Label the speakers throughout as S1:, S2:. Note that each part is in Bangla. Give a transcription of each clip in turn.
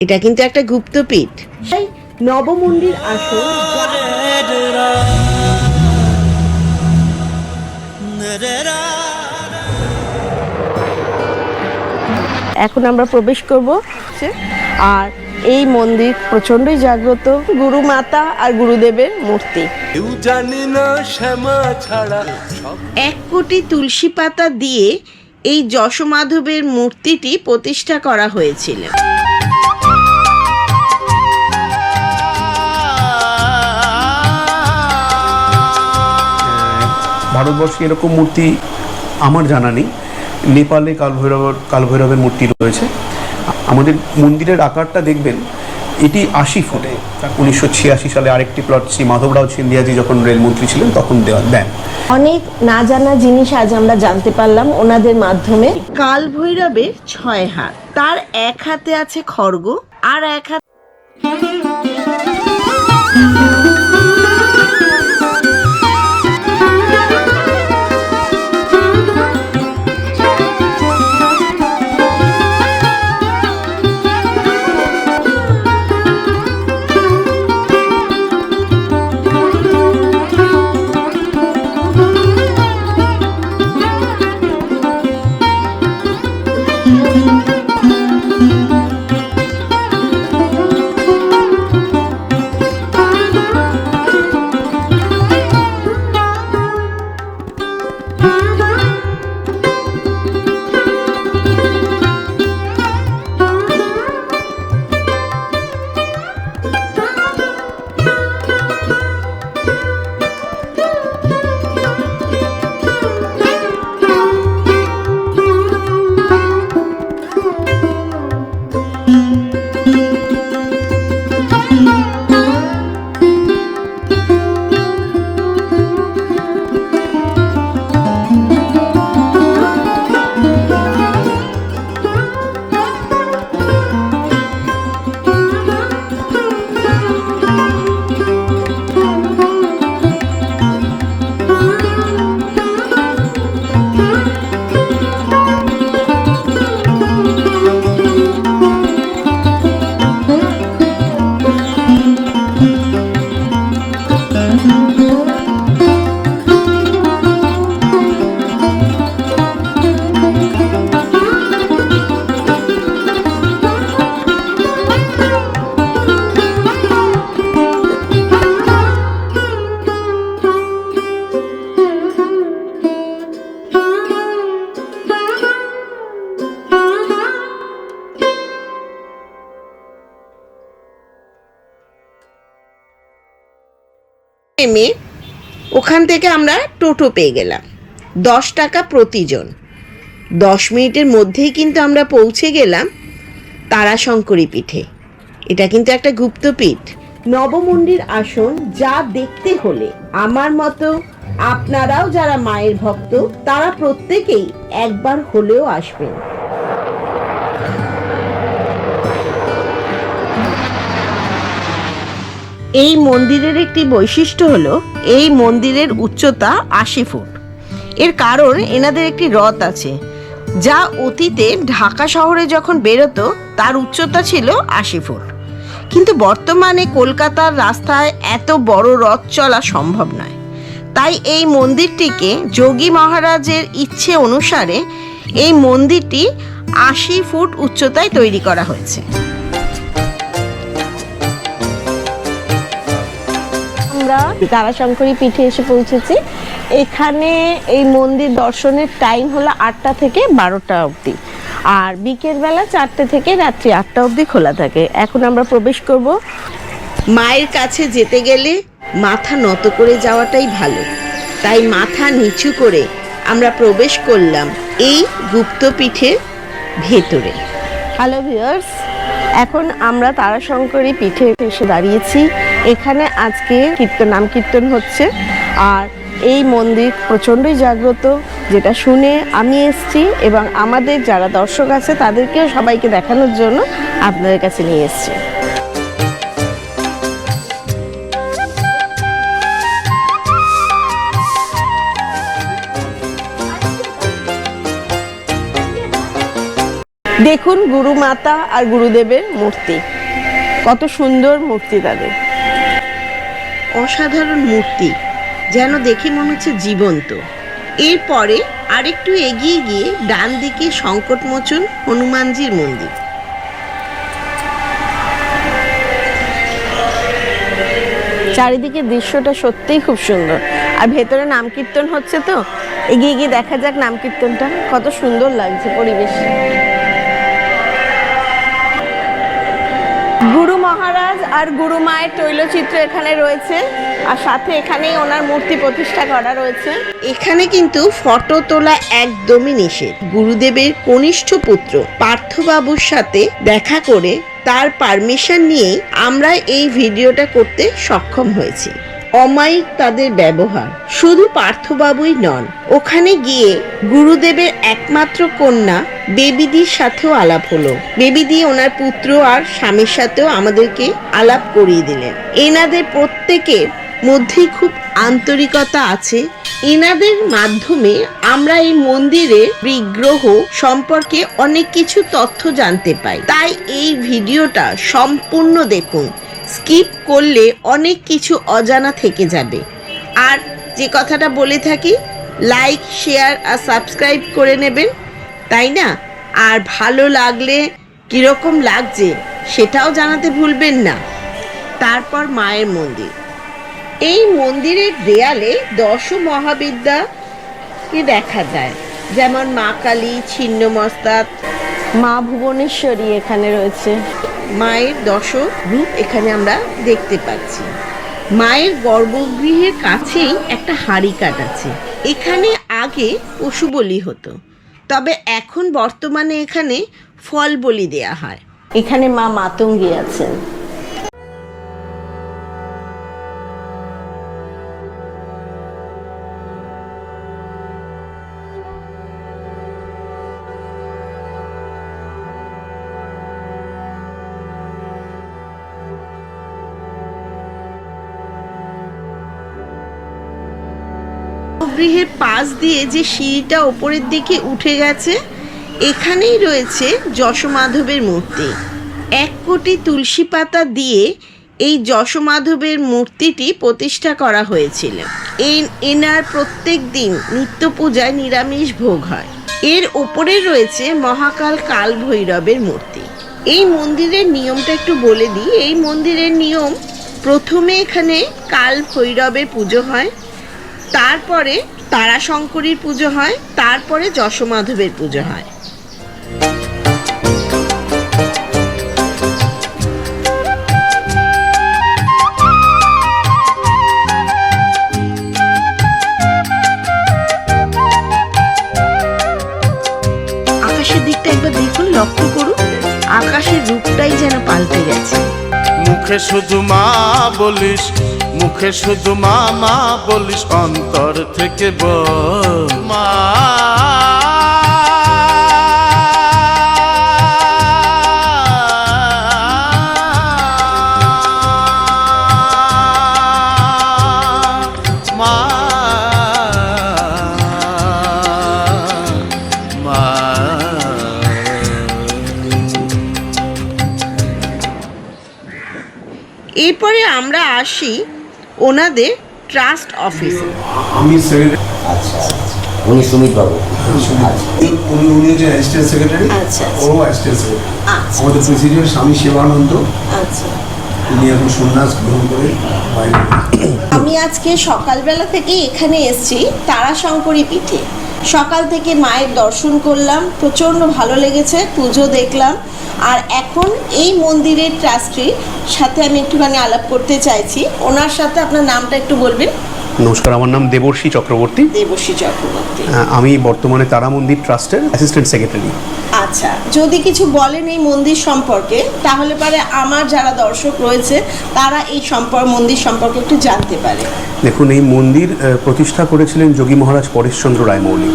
S1: এটা কিন্তু একটা গুপ্তপীঠ। নবমন্দির আসন। এখন আমরা প্রবেশ করব আর এই মন্দির প্রচন্ডই জাগ্রত। গুরু মাতা আর গুরুদেবের মূর্তি। 1 কোটি তুলসী পাতা দিয়ে এই যশোমাধবের মূর্তিটি প্রতিষ্ঠা করা হয়েছিল।
S2: ভারতবর্ষে এরকম মূর্তি আমার জানা নেই। নেপালে কালভৈরবের মূর্তি রয়েছে। আমাদের মন্দিরের আকারটা দেখবেন, এটি 80 ফুটে। 1986 সালে আরেকটি প্লট শ্রী মাধবরাও সিন্ধিয়াজি যখন রেলমন্ত্রী ছিলেন তখন দেন।
S1: অনেক না জানা জিনিস আজ আমরা জানতে পারলাম ওনাদের মাধ্যমে। কালভৈরবের 6 হাত, তার এক হাতে আছে খড়গ আর এক হাতে নেমে ওখান থেকে আমরা টোটো পেয়ে গেলাম। 10 টাকা প্রতিজন। 10 মিনিটের মধ্যেই কিন্তু আমরা পৌঁছে গেলাম তারাশঙ্করী পীঠে। এটা কিন্তু একটা গুপ্তপীঠ। নবমন্দির আসন যা দেখতে হলে আমার মতো আপনারাও যারা মায়ের ভক্ত তারা প্রত্যেকেই একবার হলেও আসবেন। এই মন্দিরের একটি বৈশিষ্ট্য হলো এই মন্দিরের উচ্চতা 80 ফুট। এর কারণ এনাদের একটি রথ আছে যা অতীতে ঢাকা শহরে যখন বেরোতো তার উচ্চতা ছিল 80 ফুট। কিন্তু বর্তমানে কলকাতার রাস্তায় এত বড় রথ চলা সম্ভব নয়। তাই এই মন্দিরটিকে যোগী মহারাজের ইচ্ছে অনুসারে এই মন্দিরটি 80 ফুট উচ্চতায় তৈরি করা হয়েছে। আমরা তারাশঙ্করী পীঠে এসে পৌঁছেছি। এখানে এই মন্দির দর্শনের টাইম হলো 8টা থেকে 12টা অবধি, আর বিকেলবেলা 4টে থেকে রাত্রি 8টা অবধি খোলা থাকে। এখন আমরা প্রবেশ করব। মায়ের কাছে যেতে গেলে মাথা নত করে যাওয়াটাই ভালো, তাই মাথা নিচু করে আমরা প্রবেশ করলাম এই গুপ্তপীঠের ভেতরে। হ্যালো ভিউয়ার্স, এখন আমরা তারাশঙ্করী পীঠে এসে দাঁড়িয়েছি। এখানে আজকে নাম কীর্তন হচ্ছে আর এই মন্দির প্রচণ্ডই জাগ্রত, যেটা শুনে আমি এসেছি এবং আমাদের যারা দর্শক আছে তাদেরকেও সবাইকে দেখানোর জন্য আপনাদের কাছে নিয়ে এসেছি। দেখুন গুরু মাতা আর গুরুদেবের মূর্তি, কত সুন্দর মূর্তি তাদের, অসাধারণ মূর্তি, যেন দেখে মনে হচ্ছে জীবন্ত। এরপরে আরেকটু এগিয়ে গিয়ে ডান দিকে সংকটমোচন হনুমানজির মন্দির। চারিদিকে দৃশ্যটা সত্যিই খুব সুন্দর, আর ভেতরে নাম কীর্তন হচ্ছে, তো এগিয়ে গিয়ে দেখা যাক নাম কীর্তনটা, কত সুন্দর লাগছে পরিবেশটা। গুরু মহারাজ আর গুরু মায়ের তৈলচিত্র এখানে রয়েছে, আর সাথে এখানেই ওনার মূর্তি প্রতিষ্ঠা করা রয়েছে। এখানে কিন্তু ফটো তোলা একদমই নিষেধ। গুরুদেবের কনিষ্ঠ পুত্র পার্থবাবুর সাথে দেখা করে তার পারমিশন নিয়ে আমরা এই ভিডিওটা করতে সক্ষম হয়েছি। অমায়িক তাদের ব্যবহার। শুধু পার্থবাবুই নন, ওখানে গিয়ে গুরুদেবের একমাত্র কন্যা বেবিদির সাথেও আলাপ হলো। বেবিদি ওনার পুত্র আর স্বামীর সাথেও আমাদেরকে আলাপ করিয়ে দিলেন। এনাদের প্রত্যেকের মধ্যেই খুব আন্তরিকতা আছে। এনাদের মাধ্যমে আমরা এই মন্দিরের বিগ্রহ সম্পর্কে অনেক কিছু তথ্য জানতে পাই। তাই এই ভিডিওটা সম্পূর্ণ দেখুন, স্কিপ করলে অনেক কিছু অজানা থেকে যাবে। আর যে কথাটা বলে থাকি, লাইক, শেয়ার আর সাবস্ক্রাইব করে নেবেন, তাই না? আর ভালো লাগলে কীরকম লাগছে সেটাও জানাতে ভুলবেন না। তারপর মায়ের মন্দির। এই মন্দিরের দেয়ালে দশ মহাবিদ্যাকে দেখা যায়, যেমন মা কালী, ছিন্নমস্তা, মা ভুবনেশ্বরী এখানে রয়েছে। মায়ের দশ রূপ এখানে আমরা দেখতে পাচ্ছি। মায়ের গর্ভগৃহের কাছেই একটা হাড়িকাঠ আছে। এখানে আগে পশু বলি হতো, তবে এখন বর্তমানে এখানে ফল বলি দেয়া হয়। এখানে মা মাতঙ্গী আছেন। গৃহের পাশ দিয়ে যে সিঁড়িটা ওপরের দিকে উঠে গেছে, এখানেই রয়েছে যশোমাধবের মূর্তি। 1 কোটি তুলসী পাতা দিয়ে এই যশোমাধবের মূর্তিটি প্রতিষ্ঠা করা হয়েছিল। এনার প্রত্যেক দিন নিত্য পূজায় নিরামিষ ভোগ হয়। এর ওপরে রয়েছে মহাকাল কাল ভৈরবের মূর্তি। এই মন্দিরের নিয়মটা একটু বলে দিই। এই মন্দিরের নিয়ম, প্রথমে এখানে কাল ভৈরবের পুজো হয়, তারপরে তারাশঙ্করীর পুজো হয়, তারপরে যশোমাধবের পুজো হয়। আকাশের দিকটা একবার দেখুন, লক্ষ্য করুন, আকাশের রূপটাই যেন পাল্টে গেছে।
S3: মুখে শুধু মা বলিস, মুখে শুধু মা মা বলিস, অন্তর থেকে বল মা।
S1: এরপরে আমরা আসি ওনাদের ট্রাস্ট অফিসে।
S2: আমি সেক্রেটারি।
S4: আচ্ছা, উনি সুমিত বাবু।
S2: উনি হচ্ছে অ্যাসিস্ট্যান্ট সেক্রেটারি।
S1: আচ্ছা,
S2: ও অ্যাসিস্ট্যান্ট সেক্রেটারি।
S1: আচ্ছা,
S2: আমাদের প্রেসিডেন্ট স্বামী শিবানন্দ,
S1: আচ্ছা।
S2: উনি এখন সন্ন্যাস গ্রহণ করে বাইরে।
S1: আমি আজকে সকালবেলা থেকে এখানে এসেছি তারাশঙ্করী পীঠে। সকাল থেকে মায়ের দর্শন করলাম, প্রচণ্ড ভালো লেগেছে, পুজো দেখলাম। আর এখন এই মন্দিরের ট্রাস্টির সাথে আমি একটুখানি আলাপ করতে চাইছি। ওনার সাথে আপনার নামটা একটু বলবেন।
S2: নমস্কার, আমার নাম দেবর্ষী চক্রবর্তী।
S1: দেবশ্রী চক্রবর্তী।
S2: আমি বর্তমানে তারা মন্দির ট্রাস্টের অ্যাসিস্ট্যান্ট সেক্রেটারি।
S1: আচ্ছা, যদি কিছু বলেন এই মন্দির সম্পর্কে, তাহলে পারে আমার যারা দর্শক রয়েছে তারা এই মন্দির সম্পর্কে একটু জানতে পারে।
S2: দেখুন, এই মন্দির প্রতিষ্ঠা করেছিলেন যোগী মহারাজ পরেশচন্দ্র রায় মৌলিক।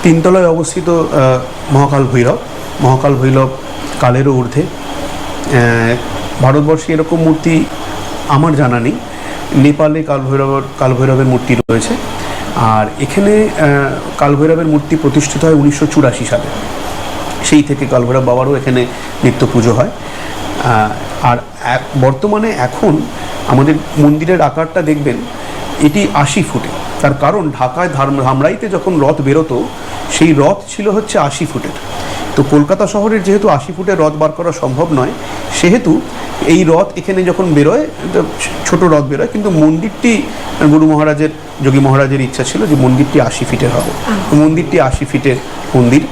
S2: 3 তলায় অবস্থিত মহাকাল ভৈরব। মহাকাল ভৈরব কালেরও ঊর্ধ্বে। ভারতবর্ষে এরকম মূর্তি আমার জানা নেই। নেপালে কাল ভৈরবের মূর্তি রয়েছে। আর এখানে কাল ভৈরবের মূর্তি প্রতিষ্ঠিত হয় 1984 সালে। সেই থেকে কালভৈরব বাবারও এখানে নিত্য পুজো হয়। আর বর্তমানে এখন আমাদের মন্দিরের আকারটা দেখবেন এটি 80 ফুটে। তার কারণ ঢাকায় ধামরাইতে যখন রথ বেরোতো সেই রথ ছিল হচ্ছে 80 ফুটের। তো কলকাতা শহরের যেহেতু 80 ফুটের রথ বার করা সম্ভব নয়, সেহেতু এই রথ এখানে যখন বেরোয় ছোট রথ বেরোয়, কিন্তু মন্দিরটি গুরু মহারাজের, যোগী মহারাজের ইচ্ছা ছিল যে মন্দিরটি 80 ফিটের হবে। মন্দিরটি 80 ফিটের মন্দির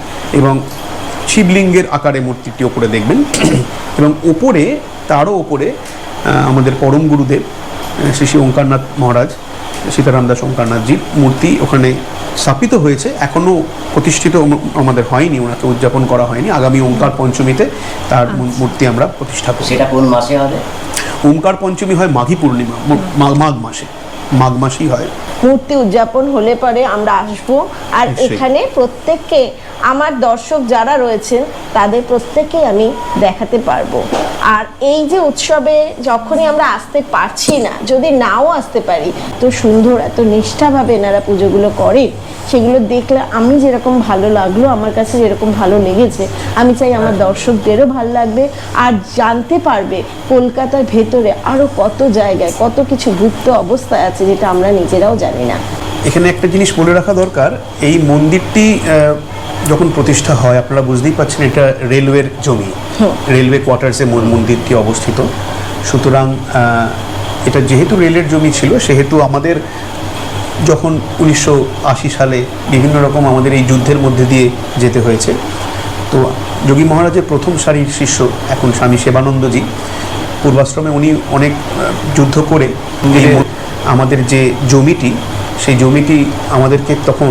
S2: এবং শিবলিঙ্গের আকারে মূর্তিটি ওপরে দেখবেন। এবং ওপরে, তারও ওপরে আমাদের পরম গুরুদেব শ্রী শ্রী ওঙ্কারনাথ মহারাজ, সীতারামদাস ওঙ্কারনাথজির মূর্তি ওখানে স্থাপিত হয়েছে। এখনও প্রতিষ্ঠিত আমাদের হয়নি, ওনাকে উদযাপন করা হয়নি। আগামী ওঙ্কার পঞ্চমীতে তার মূর্তি আমরা প্রতিষ্ঠা করব।
S4: সেটা কোন মাসে হবে?
S2: ওঙ্কার পঞ্চমী হয় মাঘী পূর্ণিমা, মাঘ মাসে, মাঘ মাসেই হয়।
S1: মূর্তি উদযাপন হলে পরে আমরা আসবো। আর এখানে প্রত্যেককে, আমার দর্শক যারা রয়েছেন তাদের প্রত্যেককে আমি দেখাতে পারবো। আর এই যে উৎসবে যখনই আমরা আসতে পারছি না, যদি নাও আসতে পারি, তো সুন্দর এত নিষ্ঠাভাবে এনারা পুজোগুলো করে, সেগুলো দেখলে আমি যেরকম ভালো লাগলো, আমার কাছে যেরকম ভালো লেগেছে, আমি চাই আমার দর্শকদেরও ভালো লাগবে। আর জানতে পারবে কলকাতার ভেতরে আরও কত জায়গায় কত কিছু গুপ্ত অবস্থায় আছে যেটা আমরা নিজেরাও জানি না।
S2: এখানে একটা জিনিস বলে রাখা দরকার, এই মন্দিরটি যখন প্রতিষ্ঠা হয়, আপনারা বুঝতেই পারছেন এটা রেলওয়ের জমি, রেলওয়ে কোয়ার্টার্সে মন্দিরটি অবস্থিত। সুতরাং এটা যেহেতু রেলের জমি ছিল, সেহেতু আমাদের যখন 1980 সালে বিভিন্ন রকম আমাদের এই যুদ্ধের মধ্যে দিয়ে যেতে হয়েছে, তো যোগী মহারাজের প্রথম সারির শিষ্য এখন স্বামী সেবানন্দজি পূর্বাশ্রমে, উনি অনেক যুদ্ধ করে আমাদের যে জমিটি, সেই জমিটি আমাদেরকে তখন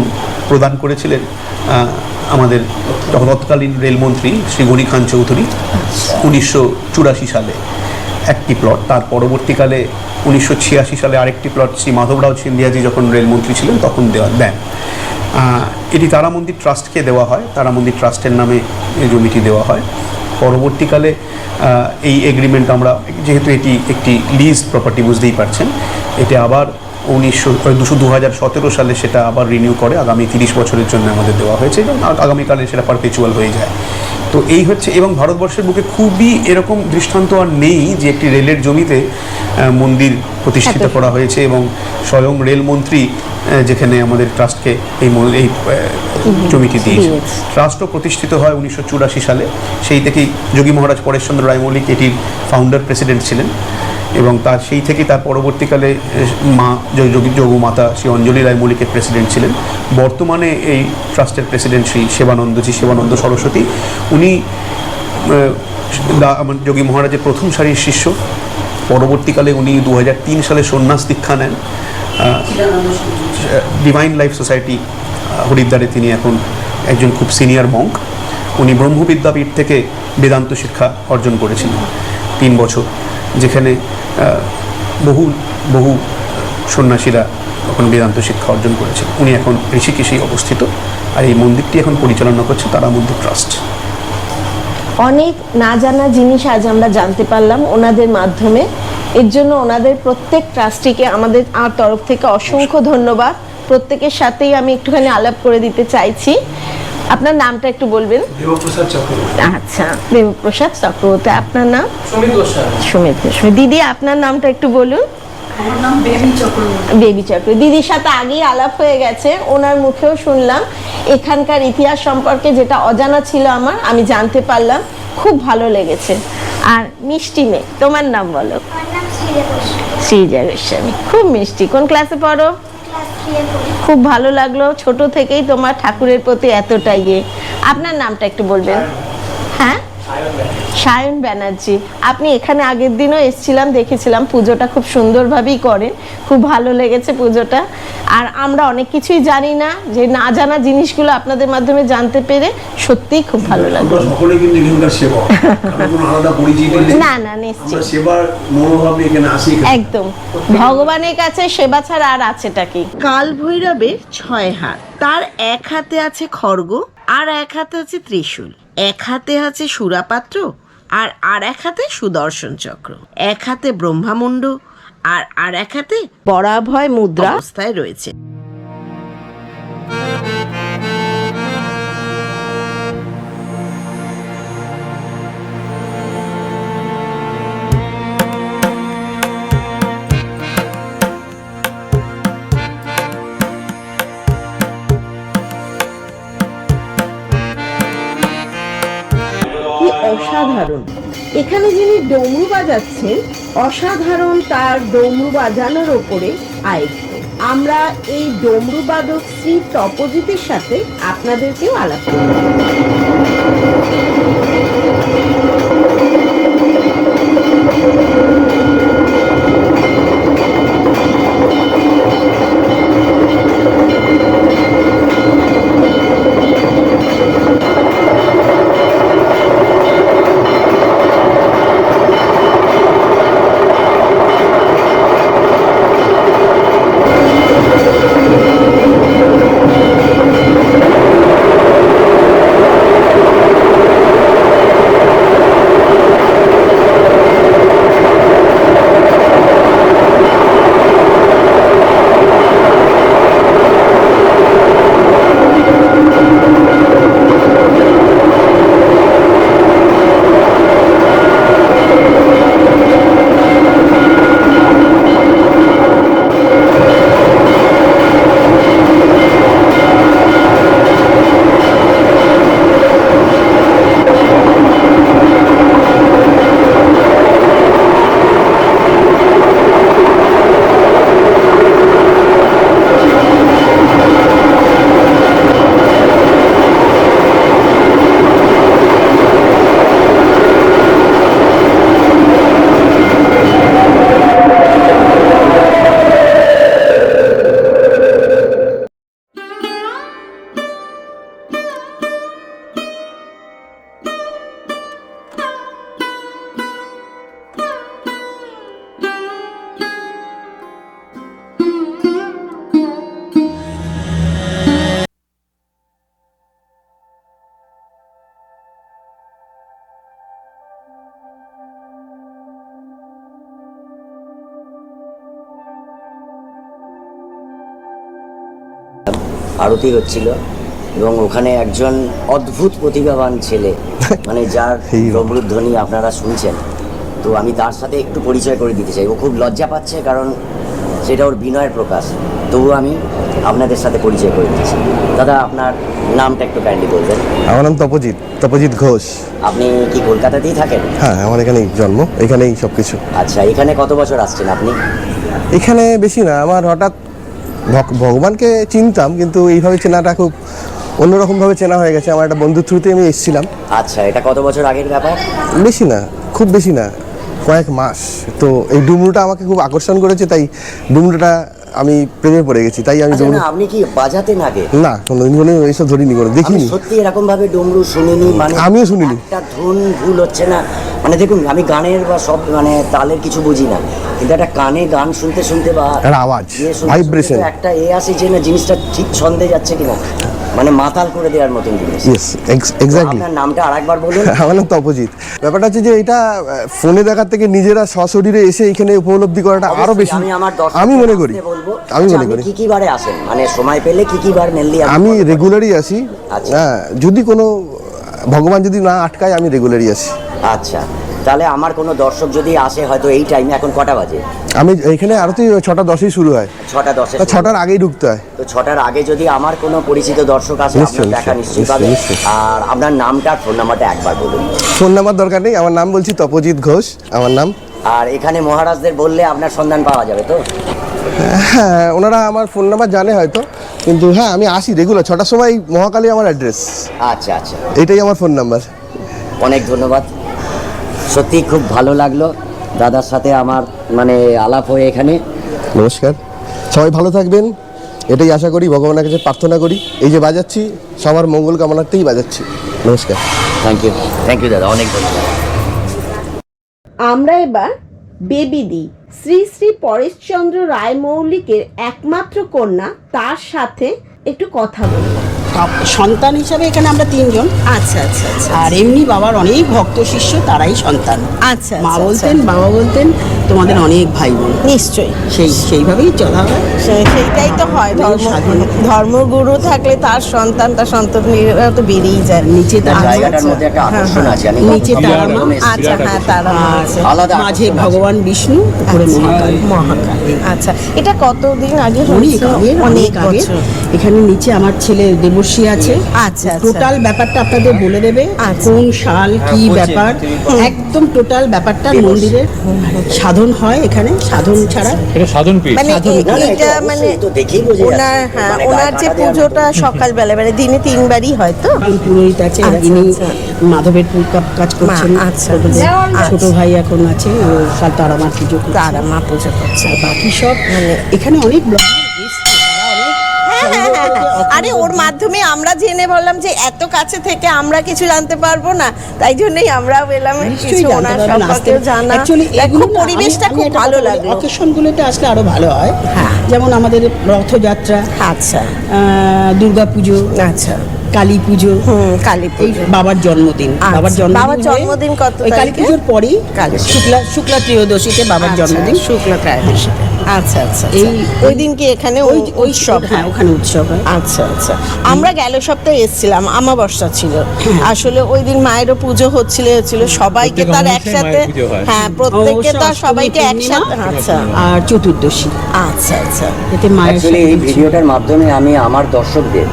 S2: প্রদান করেছিলেন আমাদের তৎকালীন রেলমন্ত্রী শ্রী গনি খান চৌধুরী 1984 সালে একটি প্লট। তার পরবর্তীকালে 1986 সালে আরেকটি প্লট শ্রী মাধবরাও সিন্ধিয়াজি যখন রেলমন্ত্রী ছিলেন তখন দেন। এটি তারা মন্দির ট্রাস্টকে দেওয়া হয়, তারা মন্দির ট্রাস্টের নামে এই জমিটি দেওয়া হয়। পরবর্তীকালে এই এগ্রিমেন্ট আমরা, যেহেতু এটি একটি লিজ প্রপার্টি বুঝতেই পারছেন, এটা আবার 2017 সালে সেটা আবার রিনিউ করে আগামী 30 বছরের জন্য আমাদের দেওয়া হয়েছে এবং আগামীকালে সেটা পারপেচুয়াল হয়ে যায়। তো এই হচ্ছে, এবং ভারতবর্ষের বুকে খুবই এরকম দৃষ্টান্ত আর নেই যে একটি রেলের জমিতে মন্দির প্রতিষ্ঠিত করা হয়েছে এবং স্বয়ং রেলমন্ত্রী যেখানে আমাদের ট্রাস্টকে এই জমিটি দিয়েছে। ট্রাস্টও প্রতিষ্ঠিত হয় 1984 সালে। সেই থেকেই যোগী মহারাজ পরেশচন্দ্র রায় মল্লিক এটির ফাউন্ডার প্রেসিডেন্ট ছিলেন এবং সেই থেকেই তার পরবর্তীকালে মা যোগী মাতা শ্রী অঞ্জলি রায় মল্লিকের প্রেসিডেন্ট ছিলেন। বর্তমানে এই ট্রাস্টের প্রেসিডেন্ট শ্রী সেবানন্দ সরস্বতী, উনি যোগী মহারাজের প্রথম সারির শিষ্য। পরবর্তীকালে উনি 2003 সালে সন্ন্যাস দীক্ষা নেন ডিভাইন লাইফ সোসাইটি হরিদ্বারে। তিনি এখন একজন খুব সিনিয়র মঙ্ক। উনি ব্রহ্মবিদ্যাপীঠ থেকে বেদান্ত শিক্ষা অর্জন করেছিলেন 3 বছর, যেখানে বহু সন্ন্যাসীরা এখন বেদান্ত শিক্ষা অর্জন করেছেন। উনি এখন ঋষিকেশেই অবস্থিত, আর এই মন্দিরটি এখন পরিচালনা করছে তারা মন্দির ট্রাস্ট।
S1: অনেক না জানা জিনিস আজ আমরা জানতে পারলাম ওনাদের মাধ্যমে। এর জন্য ওনাদের প্রত্যেক ট্রাস্টিকে আমাদের তরফ থেকে অসংখ্য ধন্যবাদ। প্রত্যেকের সাথেই আমি একটুখানি আলাপ করে দিতে চাইছি। আপনার নামটা একটু বলবেন?
S5: দেবপ্রসাদ চক্রবর্তী।
S1: আচ্ছা, দেবপ্রসাদ চক্রবর্তী। আপনার নাম?
S5: সুমিত গোস্বামী।
S1: সুমিত গোস্বামী। দিদি, আপনার নামটা একটু বলুন।
S6: আমার নাম বেবি চক্রবর্তী।
S1: বেবি চক্রবর্তী। দিদির সাথে আগেই আলাপ হয়ে গেছে, ওনার মুখেও শুনলাম এখানকার ইতিহাস সম্পর্কে, যেটা অজানা ছিল আমার, আমি জানতে পারলাম, খুব ভালো লেগেছে। আর মিষ্টি মেয়ে, তোমার নাম বলো?
S6: আমার নাম শ্রীজা গোস্বামী।
S1: শ্রীজা গোস্বামী, খুব মিষ্টি। কোন ক্লাসে পড়ো?
S6: ক্লাস 3 এ পড়ি।
S1: খুব ভালো লাগলো ছোট থেকেই তোমার ঠাকুরের প্রতি এতটা ইয়ে। আপনার নামটা একটু বলবেন? হ্যাঁ, সায়ন ব্যানার্জি। আপনি এখানে আগের দিনও এসেছিলাম, দেখেছিলাম, পুজোটা খুব সুন্দরভাবেই করেন, খুব ভালো লেগেছে পুজোটা। আর আমরা অনেক কিছুই জানি না, যে না জানা জিনিসগুলো আপনাদের মাধ্যমে জানতে পেরে সত্যিই খুব ভালো লাগলো।
S5: সকলে কিন্তু এখানকার সেবা, কোনো আলাদা পরিচিতি নেই।
S1: না না, নিশ্চয়ই
S5: সেবার মনোভাব নিয়ে এখানে আসি।
S1: একদম ভগবানের কাছে সেবা ছাড়া আর আছেটা কি? কাল ভৈরবের 6 হাত, তার এক হাতে আছে খড়গ, আর এক হাতে আছে ত্রিশূল, এক হাতে আছে সুরাপাত্র, আর এক হাতে সুদর্শন চক্র, এক হাতে ব্রহ্মামুণ্ড, আর এক হাতে বরাভয় মুদ্রা অবস্থায় রয়েছে। অসাধারণ। এখানে যিনি ডমরু বাজাচ্ছেন, অসাধারণ তার ডমরু বাজানোর ওপরে আয়ত্ত। আমরা এই ডমরু বাদক শ্রী তপজিতের সাথে আপনাদেরকেও আলাপ করব।
S4: আরতি হচ্ছিল এবং ওখানে একজন অদ্ভুত প্রতিভাবান ছেলে মানে যার প্রবৃদ্ধনি আপনারা শুনছেন, তো আমি তার সাথে একটু পরিচয় করে দিতে চাই। ও খুব লজ্জা পাচ্ছে কারণ সেটা ওর বিনয়ের প্রকাশ, তবু আমি আপনাদের সাথে পরিচয় করে দিচ্ছি। দাদা, আপনার নামটা একটু কাইন্ডলি বলবেন।
S7: আমার নাম তপজিৎ ঘোষ।
S4: আপনি কি কলকাতাতেই থাকেন?
S7: হ্যাঁ, আমার এখানেই জন্ম, এখানেই সব কিছু।
S4: আচ্ছা, এখানে কত বছর আসছেন আপনি?
S7: এখানে বেশি না, আমার হঠাৎ ভগবানকে চিনতাম কিন্তু এইভাবে চেনাটা খুব অন্যরকমভাবে চেনা হয়ে গেছে। আমার একটা বন্ধুর থ্রুতে আমি এসেছিলাম।
S4: আচ্ছা, এটা কত বছর আগের ব্যাপার?
S7: বেশি না, খুব বেশি না, কয়েক মাস। তো এই ডুমরুটা আমাকে খুব আকর্ষণ করেছে, তাই ডুমরুটা আমি প্রেমে পড়ে গেছি। তাই আমি
S4: আচ্ছা, না, আপনি কি বাজাতেন আগে?
S7: না, কোনোদিন এইসব ধরিনি, কোনো দেখিনি।
S4: সত্যি এরকম ভাবে ডমরু শুনিনি, মানে
S7: আমিও শুনিনি।
S4: একটা ধুন ভুল হচ্ছে না, মানে দেখুন আমি গানের বা সব মানে তালের কিছু বুঝি না, কিন্তু একটা কানে গান শুনতে শুনতে বা
S7: একটা আওয়াজ, ভাইব্রেশন,
S4: একটা আসে যে না জিনিসটা ঠিক ছন্দে যাচ্ছে কিনা, মানে মাতাল করে দেওয়ার মতন জিনিস।
S7: Yes, exactly.
S4: আপনার নামটা আরেকবার বলুন।
S7: আমার নাম তপজিৎ। ব্যাপারটা হচ্ছে যে এটা ফোনে দেখার থেকে নিজেরা সশরীরে এসে এখানে উপলব্ধি করাটা আরো বেশি আমি মনে করি।
S4: কি কি বারে আসেন, মানে সময় পেলে কি কি বার মেনলি?
S7: আমি রেগুলারই আসি।
S4: আচ্ছা।
S7: হ্যাঁ, যদি কোনো ভগবান যদি না আটকায় আমি রেগুলারই আসি।
S4: আচ্ছা, তাহলে আমার কোনো দর্শক যদি আসে হয়তো এই টাইমে, এখন কটা বাজে?
S7: আমি এখানে আরতি 6:10 শুরু হয়।
S4: 6:10?
S7: 6টার আগেই ঢুকতে হয়।
S4: তো 6টার আগে যদি আমার কোনো পরিচিত দর্শক আসে, আপনার দেখা নিশ্চয়ই পাবে। আর আপনার নামটা, ফোন নাম্বারটা একবার বলুন।
S7: ফোন নাম্বার দরকার নেই, আমার নাম বলছি তপজিৎ ঘোষ আমার নাম।
S4: আর এখানে মহারাজদের বললে আপনার সন্ধান পাওয়া যাবে তো?
S7: হ্যাঁ, ওনারা আমার ফোন নাম্বার জানে হয়তো, কিন্তু হ্যাঁ আমি আসি রেগুলার। 6টার সময় মহাকালী আমার অ্যাড্রেস।
S4: আচ্ছা আচ্ছা,
S7: এটাই আমার ফোন নাম্বার।
S4: অনেক ধন্যবাদ, সত্যি খুব ভালো লাগলো দাদার সাথে আমার মানে আলাপ হয়ে এখানে।
S7: নমস্কার, সবাই ভালো থাকবেন এটাই আশা করি, ভগবানের কাছে প্রার্থনা করি। এই যে বাজাচ্ছি সবার মঙ্গল কামনাতেই বাজাচ্ছি। নমস্কার।
S4: থ্যাংক ইউ দাদা, অনেক ধন্যবাদ।
S1: আমরা এবার বেবিদি শ্রী শ্রী পরেশচন্দ্র রায় মৌলিকের একমাত্র কন্যা, তার সাথে একটু কথা বলবো।
S8: সন্তান হিসাবে এখানে আমরা 3 জন।
S1: আচ্ছা আচ্ছা আচ্ছা।
S8: আর এমনি বাবার অনেক ভক্ত শিষ্য, তারাই সন্তান।
S1: আচ্ছা,
S8: মা বলতেন, বাবা বলতেন তোমাদের অনেক ভাই বোন,
S1: নিশ্চয়ই
S8: সেইভাবেই চলা হয়।
S1: সেইটাই তো হয়, ধর্মগুরু থাকলে তার সন্তান তার সন্ততিরা তো বেরিয়েই যায়।
S4: নিচে তার জায়গাটার মধ্যে একটা আকর্ষণ আছে। আমি
S8: নিচে তারা মা,
S1: আচ্ছা হ্যাঁ তারা আছে,
S4: আলাদা
S8: মাঝে
S4: আকর্ষণ আছে।
S8: ভগবান বিষ্ণু, উপরে মহাকাল।
S1: মহাকাল। আচ্ছা, এটা কতদিন আগে
S8: অনেক
S1: হয়েছে?
S8: আগের,
S1: অনেক
S8: অনেক আগের।
S1: বছর।
S8: এখানে নিচে আমার ছেলে দেবর্ষী আছে।
S1: আচ্ছা, আচ্ছা।
S8: টোটাল ব্যাপারটা আপনাদের বলে দেবে,
S1: আচ্ছা।
S8: কোন সাল কি ব্যাপার, একদম টোটাল ব্যাপারটা। মন্দিরের সাধন হয় এখানে, সাধন ছাড়া
S1: মানে
S4: না, না,
S1: এটা
S4: এটা
S1: মানে
S4: অবশ্যই, তো দেখেই বোঝা যাচ্ছে।
S1: ওনার, হ্যাঁ
S4: মানে
S1: ওনার
S4: গায়ে
S1: যে
S4: কাঁটা দেওয়ার
S1: পুজোটা
S4: মতো।
S1: সকালবেলা মানে দিনে 3 বারই হয় তো।
S8: পুরোহিত আছে,
S1: আচ্ছা,
S8: ইনি
S1: আচ্ছা।
S8: মাধবের কাজ করছেন।
S1: আচ্ছা,
S8: ছোট
S1: আচ্ছা।
S8: ছোট ভাই এখন আছে, ও তারামার পুজো করছে।
S1: তারা মা পুজো করছে।
S8: আর বাকি সব মানে এখানে অনেক ব্লগার এসছে, তারা অনেক
S1: আরে ওর মাধ্যমে আমরা জেনে বললাম যে এত কাছে থেকে আমরা কিছু জানতে পারবো না, তাই জন্যই আমরাও এলাম কিছু ওনার সম্পর্কেও জানা। খুব পরিবেশটা খুব ভালো লাগলো।
S8: অকেশনগুলোতে আসলে আরো ভালো হয়।
S1: হ্যাঁ।
S8: যেমন আমাদের রথযাত্রা,
S1: আচ্ছা
S8: দুর্গা পুজো,
S1: আচ্ছা,
S8: কালী পুজো,
S1: কালী
S8: এই
S1: পুজো।
S8: বাবার জন্মদিন।
S1: আচ্ছা,
S8: বাবার জন্মদিন
S1: বাবার
S8: হয়ে
S1: জন্মদিন কত
S8: ওই কালী
S1: তারিখে?
S8: পুজোর পরই
S1: কালী পুজো।
S8: শুক্লা ত্রয়োদশীতে বাবার জন্মদিন।
S1: শুক্লা ত্রয়োদশীতে। আচ্ছা আচ্ছা, ওই দিন কি এখানে
S8: ওই
S1: উৎসব?
S8: হ্যাঁ, ওখানে উৎসব হয়।
S1: আচ্ছা আচ্ছা, আমরা গেল সপ্তাহে এসেছিলাম, আমাবস্যা ছিল আসলে ওই দিন, মায়েরও পুজো হচ্ছিল, সবাইকে তার একসাথে, হ্যাঁ প্রত্যেককে তার সবাইকে একসাথে। আচ্ছা
S8: আর চতুর্দশী।
S1: আচ্ছা আচ্ছা,
S8: এতে মায়ের
S4: অ্যাকচুয়ালি এই ভিডিওটার মাধ্যমে আমি আমার দর্শকদের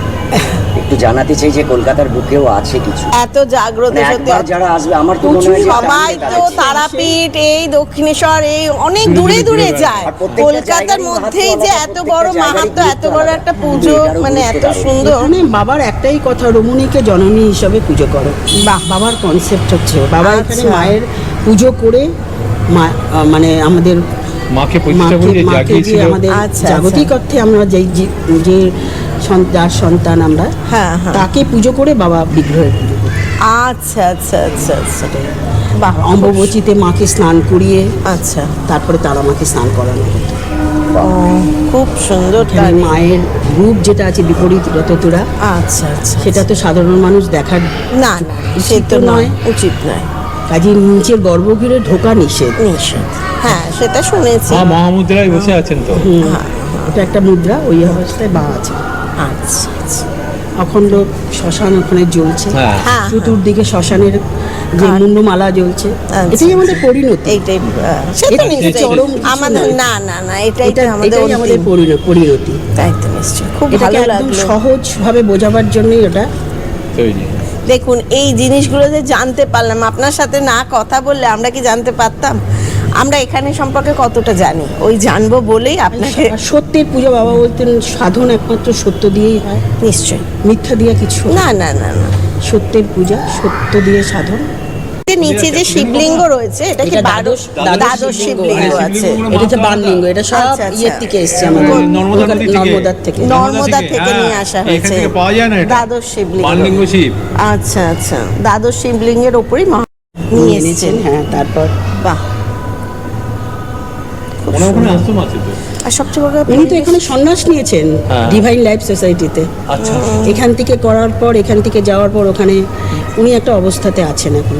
S4: একটু জানাতে চাই যে কলকাতার বুকেও আছে কিছু।
S1: এত জাগ্রত
S4: মানে
S1: সত্যি।
S4: একবার যারা আসবে, আমার তো মনে হয় যে
S1: সবাই
S4: একটা
S1: তো
S4: আনন্দের
S1: তারাপীঠ, এই দক্ষিণেশ্বর, এই অনেক দূরে দূরে যায়।
S4: আর প্রত্যেকটা
S1: কলকাতার
S4: জায়গারই
S1: মধ্যেই
S4: মাহাত্ম্য
S1: যে
S4: আলাদা,
S1: এত বড়
S4: প্রত্যেকটা
S1: মাহাত্ম্য,
S4: জায়গারই
S1: এত বড়
S4: গুরুত্ব
S1: একটা
S4: আলাদা।
S1: পুজো,
S4: এটারও
S1: মানে
S4: গুরুত্ব
S1: এত
S4: দারুণ।
S1: সুন্দর।
S8: মানে বাবার একটাই কথা, রমণীকে জননী হিসাবে পুজো করো। বাবার কনসেপ্ট হচ্ছে, বাবা এখানে
S1: আচ্ছা।
S8: মায়ের পুজো করে মানে আমাদের
S9: মাকে প্রতিষ্ঠা করে যে
S8: মাকে
S9: জাগিয়েছিল।
S8: যে আমাদের
S1: আচ্ছা,
S8: জাগতিক অর্থে আমরা যে যার সন্তান আমরা,
S1: হ্যাঁ, হ্যাঁ।
S8: তাকে পুজো করে বাবা বিগ্রহের পুজো করি।
S1: আচ্ছা আচ্ছা আচ্ছা আচ্ছা, বাহ,
S8: অম্বুবাচীতে মাকে স্নান করিয়ে
S1: আচ্ছা,
S8: তারপরে তারা মাকে স্নান করানো হতো।
S1: খুব সুন্দর।
S8: এখানে মায়ের রূপ যেটা আছে বিপরীত রততুরা,
S1: আচ্ছা আচ্ছা,
S8: সেটা তো সাধারণ মানুষ দেখার
S1: না না সে তো নয়, উচিত নয়,
S8: কাজে নিচের গর্ভগৃহে ঢোকা নিষেধ।
S1: নিশ্চয়। হ্যাঁ সেটা শুনেছি।
S9: মা মহামুদ্রায় বসে আছেন তো।
S8: এটা একটা মুদ্রা, ওই অবস্থায় বা আছে।
S1: আচ্ছা আচ্ছা,
S8: অখণ্ড শ্মশান ওখানে জ্বলছে,
S9: হ্যাঁ।
S1: হ্যাঁ,
S8: চতুর্দিকে শ্মশানের যে মুন্ডমালা জ্বলছে। এটাই আমাদের পরিণতি,
S1: এইটাই সে তো
S8: এটা
S1: নিশ্চয়ই
S8: চরম কিছু
S1: আমাদের,
S8: নয়।
S1: না না না, এটাই তো
S8: এটাই
S1: আমাদের
S8: আমাদের পরিণতি।
S1: তাই তো নিশ্চয়ই, খুব
S8: এটাকে
S1: ভালো
S8: একদম
S1: লাগলো।
S8: সহজভাবে বোঝাবার জন্যই ওটা।
S9: তৈরি।
S1: দেখুন এই জিনিসগুলো যে জানতে পারলাম, আপনার সাথে না কথা বললে আমরা কি জানতে পারতাম? আমরা এখানে সম্পর্কে কতটা জানি, ওই জানবো বলেই আপনাকে।
S8: আর সত্যের পুজো, বাবা বলতেন সাধন একমাত্র সত্য দিয়েই হয়,
S1: নিশ্চয়ই,
S8: মিথ্যা দিয়ে কিছু হয়
S1: না না না না।
S8: সত্যের পূজা, সত্য দিয়ে সাধন।
S1: নিচে যে শিবলিঙ্গ রয়েছে, এটা কি
S8: এটা
S1: দ্বাদশ শিবলিঙ্গ আছে?
S8: এটা হচ্ছে বানলিঙ্গ, এটা সব
S1: আচ্ছা, আচ্ছা।
S8: ইয়ের থেকে এসছে আমাদের
S9: নর্মদা নদী থেকে।
S8: নর্মদার থেকে।
S1: নর্মদা থেকে
S9: হ্যাঁ,
S1: নিয়ে আসা
S9: এখান
S1: হয়েছে
S9: থেকে পাওয়া যায় না এটা।
S1: দ্বাদশ শিবলিঙ্গ।
S9: বানলিঙ্গ শিব।
S1: আচ্ছা আচ্ছা, দ্বাদশ শিবলিঙ্গের ওপরই নিয়ে
S8: নিয়ে
S1: এসেছেন।
S8: এনেছেন। হ্যাঁ, তারপর
S1: বাহ,
S9: ওখানে আশ্রম আছে তো।
S1: আর সবচেয়ে বড়
S8: উনি তো এখানে সন্ন্যাস নিয়েছেন
S9: হ্যাঁ।
S8: ডিভাইন লাইফ সোসাইটিতে।
S9: আচ্ছা।
S8: এখান থেকে করার পর, এখান থেকে যাওয়ার পর ওখানে উনি একটা অবস্থাতে আছেন এখন,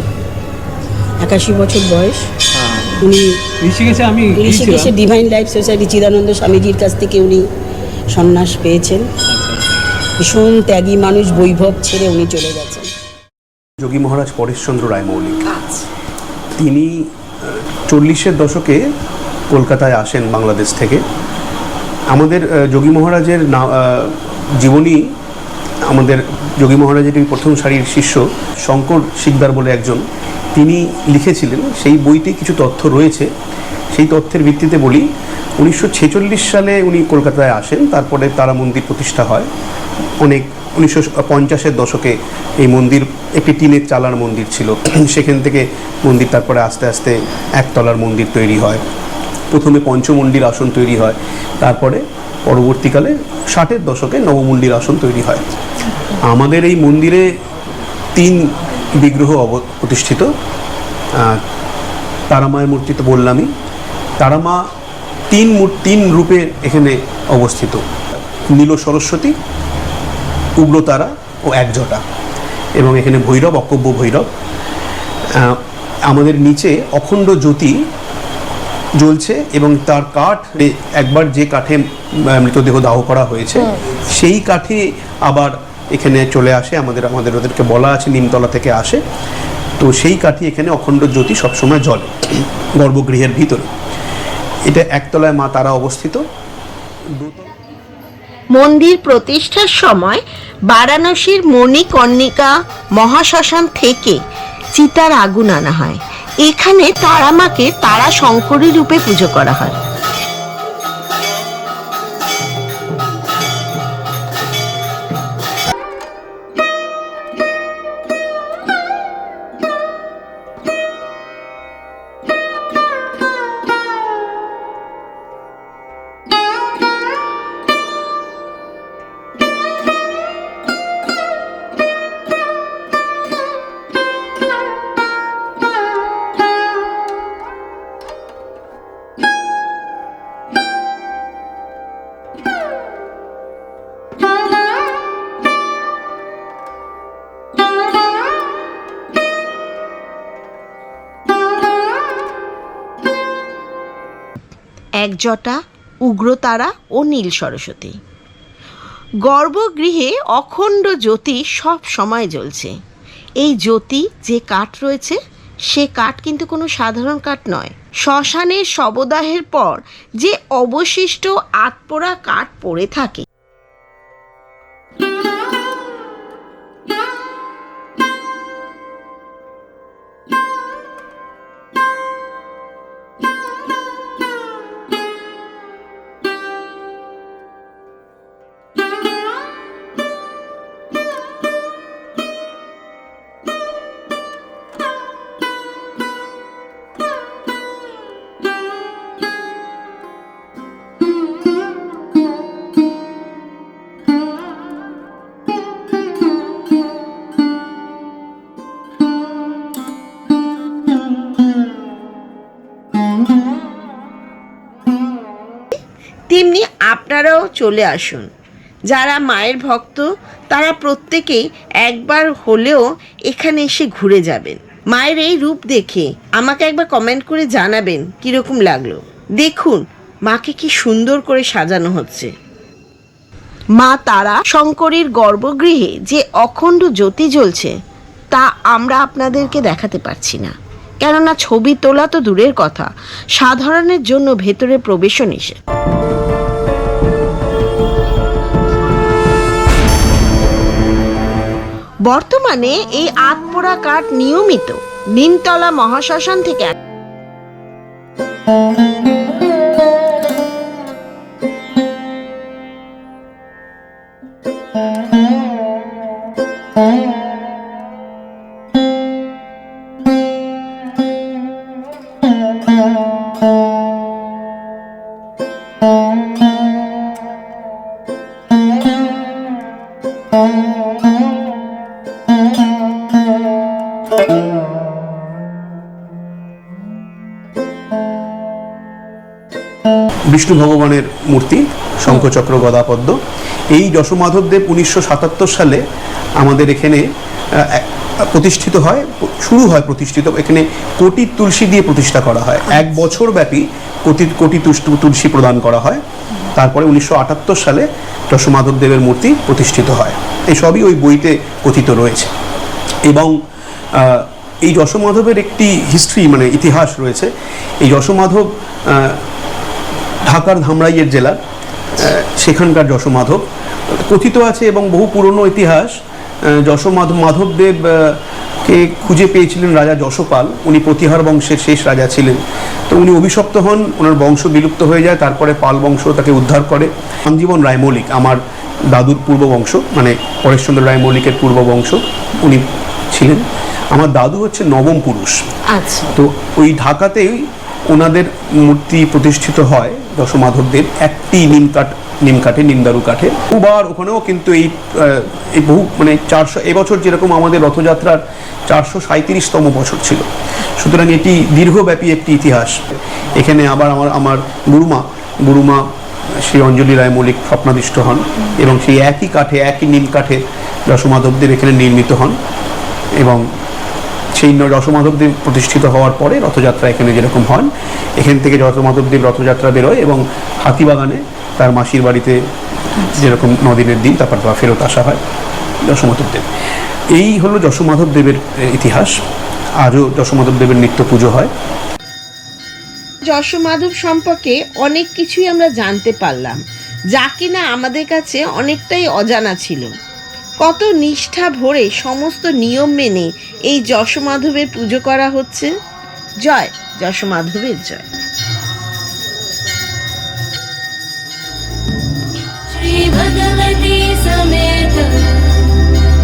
S8: 81 বছর বয়স।
S9: হ্যাঁ।
S8: উনি
S9: ঋষিকেশে আমি
S8: ঋষিকেশে
S9: গিয়েছিলাম।
S8: ডিভাইন লাইফ সোসাইটি চিদানন্দ স্বামীজির কাছ থেকে উনি সন্ন্যাস পেয়েছেন। ভীষণ ত্যাগী মানুষ, বৈভব ছেড়ে উনি চলে গেছেন।
S2: যোগী মহারাজ পরেশচন্দ্র রায় মৌলিক, তিনি 40-এর দশকে কলকাতায় আসেন বাংলাদেশ থেকে। আমাদের যোগী মহারাজের জীবনী, আমাদের যোগী মহারাজের প্রথম সারির শিষ্য শঙ্কর শিকদার বলে একজন, তিনি লিখেছিলেন। সেই বইতে কিছু তথ্য রয়েছে, সেই তথ্যের ভিত্তিতে বলি। 1946 সালে উনি কলকাতায় আসেন, তারপরে তারা মন্দির প্রতিষ্ঠা হয়। অনেক 1950-এর দশকে এই মন্দির একটি টিনের চালার মন্দির ছিল, সেখান থেকে মন্দির তারপরে আস্তে আস্তে একতলার মন্দির তৈরি হয়। প্রথমে পঞ্চমুণ্ডির আসন তৈরি হয়, তারপরে পরবর্তীকালে 60-এর দশকে নবমুণ্ডির আসন তৈরি হয়। আমাদের এই মন্দিরে 3 বিগ্রহ প্রতিষ্ঠিত। তারামায়ের মূর্তি তো বললামই, তারামা 3 রূপে এখানে অবস্থিত: নীল সরস্বতী, উগ্রতারা ও একজটা। এবং এখানে ভৈরব, অকব্য ভৈরব। আমাদের নিচে অখণ্ড জ্যোতি জ্বলছে এবং তার কাঠ একবার যে কাঠে মৃতদেহ দাহ করা হয়েছে সেই কাঠে আবার এখানে চলে আসে। আমাদের ওদেরকে বলা আছে নিমতলা থেকে আসে, তো সেই কাঠি এখানে অখণ্ড জ্যোতি সবসময় জ্বলে গর্ভগৃহের ভিতরে। এটা একতলায় মা তারা অবস্থিত।
S1: মন্দির প্রতিষ্ঠার সময় বারাণসীর মণিকর্ণিকা মহাশ্মশান থেকে চিতার আগুন আনা হয়। এখানে তারা মাকে তারা শঙ্করী রূপে পুজো করা হয়। একজটা, উগ্রতারা ও নীল সরস্বতী। গর্ভগৃহে অখণ্ড জ্যোতি সব সময় জ্বলছে। এই জ্যোতি যে কাঠ রয়েছে সে কাঠ কিন্তু কোনো সাধারণ কাঠ নয়। শ্মশানের শবদাহের পর যে অবশিষ্ট আতপোড়া কাঠ পড়ে থাকে তেমনি আপনারাও চলে আসুন। যারা মায়ের ভক্ত তারা প্রত্যেকেই একবার হলেও এখানে এসে ঘুরে যাবেন। মায়ের এই রূপ দেখে আমাকে একবার কমেন্ট করে জানাবেন কীরকম লাগলো। দেখুন মাকে কি সুন্দর করে সাজানো হচ্ছে। মা তারা শঙ্করীর গর্ভগৃহে যে অখণ্ড জ্যোতি জ্বলছে তা আমরা আপনাদেরকে দেখাতে পারছি না, কেননা ছবি তোলা তো দূরের কথা, সাধারণের জন্য ভেতরে প্রবেশও নিষেধ। বর্তমানে এই আতপোড়া কাঠ নিয়মিত নিমতলা মহাশ্মশান থেকে
S2: বিষ্ণু ভগবানের মূর্তি, শঙ্খচক্র গদাপদ্ম। এই যশোমাধবদেব 1977 সালে আমাদের এখানে প্রতিষ্ঠিত হয়, প্রতিষ্ঠিত এখানে কোটি তুলসী দিয়ে প্রতিষ্ঠা করা হয়। 1 বছর ব্যাপী কোটি তুলসী প্রদান করা হয়। তারপরে 1978 সালে যশোমাধবদেবের মূর্তি প্রতিষ্ঠিত হয়। এই সবই ওই বইতে কথিত রয়েছে। এবং এই যশোমাধবের একটি হিস্ট্রি মানে ইতিহাস রয়েছে। এই যশোমাধব ঢাকার ধামরাইয়ের জেলা, সেখানকার যশোমাধব কথিত আছে এবং বহু পুরনো ইতিহাস। মাধবদেবকে খুঁজে পেয়েছিলেন রাজা যশোপাল। উনি প্রতিহার বংশের শেষ রাজা ছিলেন। তো উনি অভিশপ্ত হন, ওনার বংশ বিলুপ্ত হয়ে যায়। তারপরে পাল বংশ তাকে উদ্ধার করে। রামজীবন রায় মৌলিক আমার দাদুর পূর্ব বংশ, মানে পরেশচন্দ্র রায় মৌলিকের পূর্ব বংশ উনি ছিলেন। আমার দাদু হচ্ছে নবম পুরুষ।
S1: আচ্ছা,
S2: তো ওই ঢাকাতেই ওনাদের মূর্তি প্রতিষ্ঠিত হয় যশোমাধবদেব একটি নিমকাঠে নিমদারু কাঠে। বহুবার ওখানেও কিন্তু এই বহু মানে 400 এবছর যেরকম আমাদের রথযাত্রার 437তম বছর ছিল, সুতরাং এটি দীর্ঘব্যাপী একটি ইতিহাস। এখানে আবার আমার গুরুমা শ্রী অঞ্জলি রায় মৌলিক স্বপ্নাদিষ্ট হন এবং সেই একই নিম কাঠে যশোমাধবদেব এখানে নির্মিত হন এবং সেই যশোমাধবদেব প্রতিষ্ঠিত হওয়ার পরে রথযাত্রা এখানে যেরকম হয়, এখান থেকে যশোমাধবদেব রথযাত্রা বেরোয় এবং হাতিবাগানে তার মাসির বাড়িতে যেরকম 9 দিনের দিন তারপর ফেরত আসা হয় যশোমাধবদেব। এই হলো যশোমাধবদেবের ইতিহাস। আজও যশোমাধবদেবের নিত্য পুজো হয়।
S1: যশোমাধব সম্পর্কে অনেক কিছুই আমরা জানতে পারলাম, যা কিনা আমাদের কাছে অনেকটাই অজানা ছিল। কত নিষ্ঠা ভরে সমস্ত নিয়ম মেনে এই যশোমাধবের পুজো করা হচ্ছে। জয় যশোমাধবের জয়।
S6: श्री भगवती समेत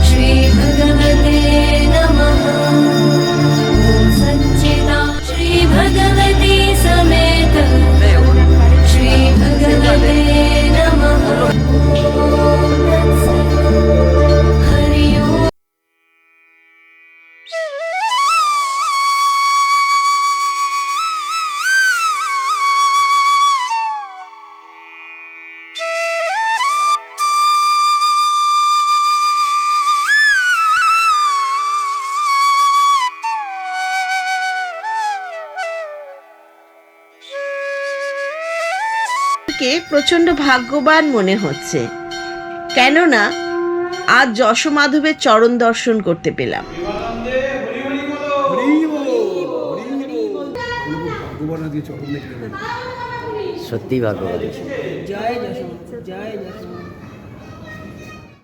S6: श्री भगवते नमः। ओम सच्चिदा श्री भगवती समेत श्री भगवते नमः। ओम तत्सत्। हरि ओम।
S1: কে প্রচন্ড ভাগ্যবান মনে হচ্ছে, কেননা আজ যশোমাধবের চরণ দর্শন করতে পেলাম।
S4: সত্যি ভাগ্যবান।
S8: জয় যশোমা, জয় যশোমা।